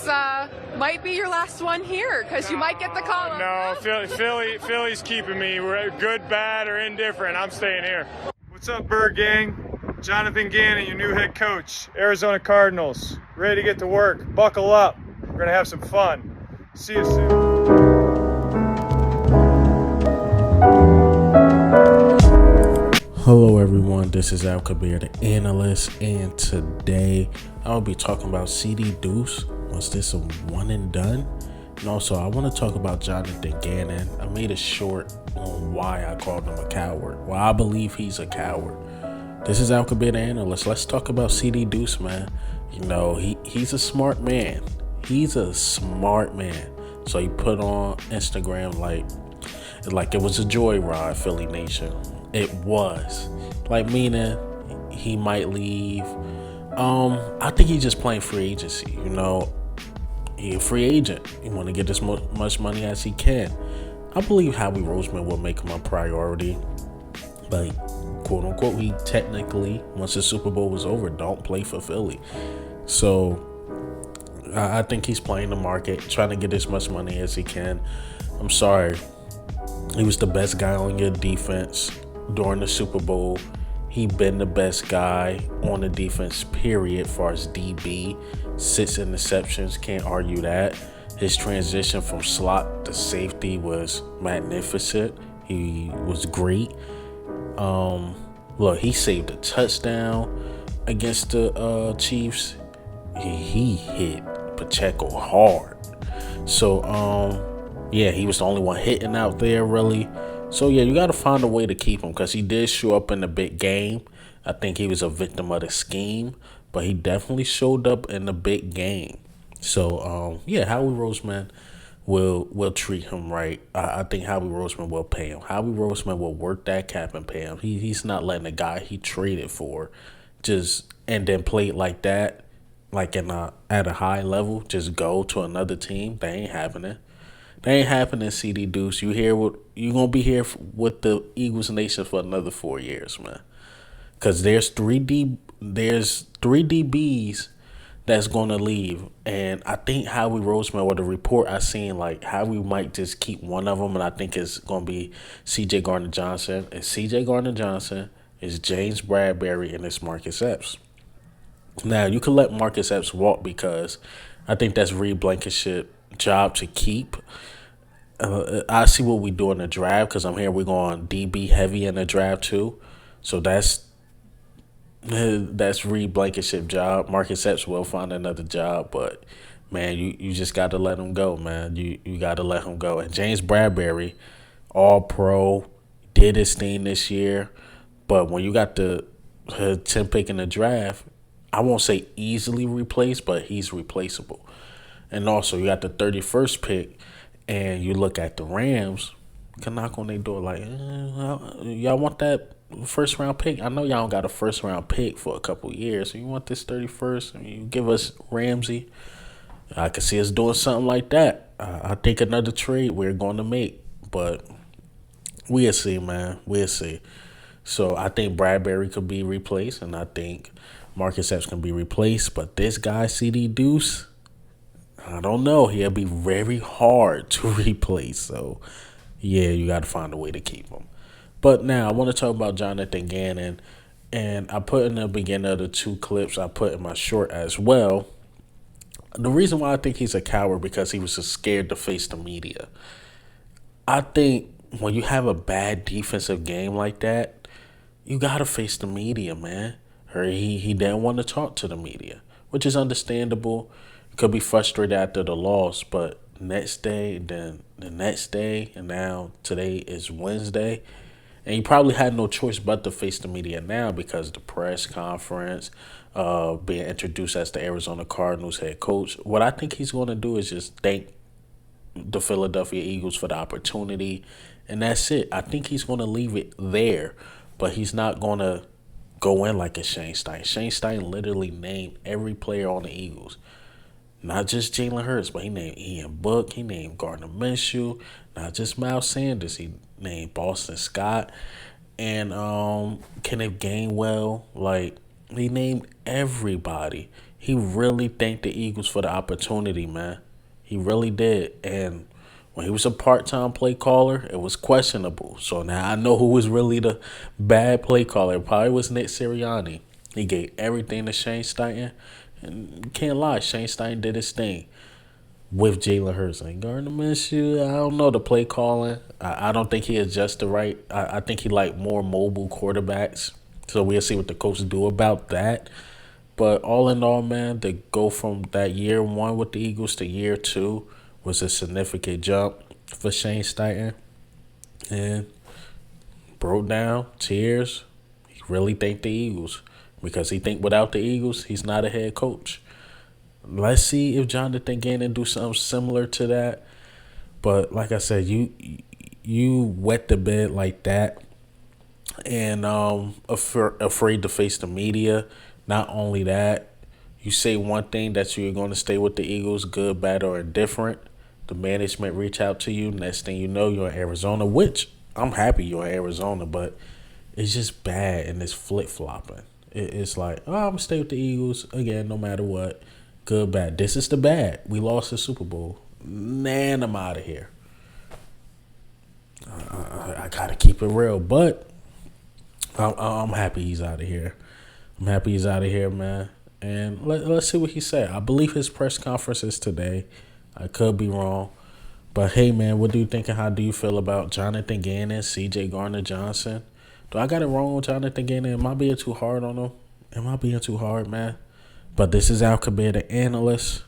this might be your last one here because you might get the call. No, Philly's keeping me. We're good, bad, or indifferent. I'm staying here. What's up, Bird Gang? Jonathan Gannon, your new head coach, Arizona Cardinals. Ready to get to work. Buckle up. We're going to have some fun. See you soon. Hello everyone, this is Al Kabir, the analyst, and today I'll be talking about CD Deuce. Was this a one and done? And also I want to talk about Jonathan Gannon. I made a short on why I called him a coward. Well, I believe he's a coward. This is Al Kabir, the analyst. Let's talk about CD Deuce, man. You know, he's a smart man. He's a smart man. So he put on Instagram like it was a joyride, Philly Nation. It was. Like, meaning he might leave. I think he's just playing free agency, you know. He's a free agent. He want to get as much money as he can. I believe Howie Roseman will make him a priority. Like, quote unquote, he technically, once the Super Bowl was over, don't play for Philly. So I think he's playing the market, trying to get as much money as he can. I'm sorry. He was the best guy on your defense during the Super Bowl. He been the best guy on the defense, period, as far as DB. 6 interceptions, can't argue that. His transition from slot to safety was magnificent. He was great. Look, he saved a touchdown against the Chiefs. He hit Pacheco hard. So, yeah, he was the only one hitting out there, really. So, yeah, you got to find a way to keep him because he did show up in the big game. I think he was a victim of the scheme, but he definitely showed up in the big game. So, yeah, Howie Roseman will treat him right. I think Howie Roseman will pay him. Howie Roseman will work that cap and pay him. He's not letting the guy he traded for and then play it like that, like at a high level, just go to another team. They ain't having it. They ain't happening, CD Deuce. You gonna be here with the Eagles Nation for another 4 years, man. Cause there's three DBs that's gonna leave, and I think Howie Roseman, or the report I seen, like Howie might just keep one of them, and I think it's gonna be CJ Gardner-Johnson. And CJ Gardner-Johnson is James Bradberry and it's Marcus Epps. Now you can let Marcus Epps walk because I think that's Reed Blankenship's job to keep. I see what we do in the draft because I'm here. We're going DB heavy in the draft too, so that's Reed Blankenship's job. Marcus Epps will find another job, but man, you just got to let him go, man. You got to let him go. And James Bradberry, all pro, did his thing this year, but when you got the 10th pick in the draft, I won't say easily replaced, but he's replaceable. And also, you got the 31st pick, and you look at the Rams, can knock on their door like, y'all want that first round pick? I know y'all don't got a first round pick for a couple years. So you want this 31st? I mean, you give us Ramsey. I could see us doing something like that. I think another trade we're going to make, but we'll see, man. We'll see. So I think Bradberry could be replaced, and I think Marcus Epps can be replaced. But this guy, CD Deuce, I don't know. He'll be very hard to replace. So, yeah, you got to find a way to keep him. But now I want to talk about Jonathan Gannon. And I put in the beginning of the 2 clips, I put in my short as well. The reason why I think he's a coward because he was just scared to face the media. I think when you have a bad defensive game like that, you got to face the media, man. Or he didn't want to talk to the media, which is understandable. Could be frustrated after the loss, but next day, then the next day, and now today is Wednesday. And he probably had no choice but to face the media now because the press conference, being introduced as the Arizona Cardinals head coach. What I think he's going to do is just thank the Philadelphia Eagles for the opportunity, and that's it. I think he's going to leave it there, but he's not going to go in like a Shane Stein. Shane Stein literally named every player on the Eagles. Not just Jalen Hurts, but he named Ian Book. He named Gardner Minshew. Not just Miles Sanders. He named Boston Scott and Kenneth Gainwell. Like, he named everybody. he really thanked the Eagles for the opportunity, man. He really did. And when he was a part-time play caller, it was questionable. So now I know who was really the bad play caller. It probably was Nick Sirianni. He gave everything to Shane Steichen. And you can't lie, Shane Steichen did his thing with Jalen Hurts. And Gardner Minshew, I don't know the play calling. I don't think he adjusted right. I think he like more mobile quarterbacks. So we'll see what the coaches do about that. But all in all, man, to go from that year one with the Eagles to year two was a significant jump for Shane Steichen. And broke down, tears. He really thanked the Eagles because he think without the Eagles, he's not a head coach. Let's see if Jonathan Gannon do something similar to that. But like I said, you wet the bed like that, and afraid to face the media. Not only that, you say one thing that you're going to stay with the Eagles, good, bad, or indifferent. The management reach out to you. Next thing you know, you're in Arizona, which I'm happy you're in Arizona, but it's just bad and it's flip-flopping. It's like, oh, I'm going to stay with the Eagles again no matter what. Good, bad. This is the bad. We lost the Super Bowl. Man, I'm out of here. I got to keep it real, but I'm happy he's out of here. I'm happy he's out of here, man. And let's see what he said. I believe his press conference is today. I could be wrong. But, hey, man, what do you think and how do you feel about Jonathan Gannon, CJ Gardner-Johnson? Do I got it wrong with Jonathan Gannon? Am I being too hard on him? Am I being too hard, man? But this is Al Kabir, the analyst.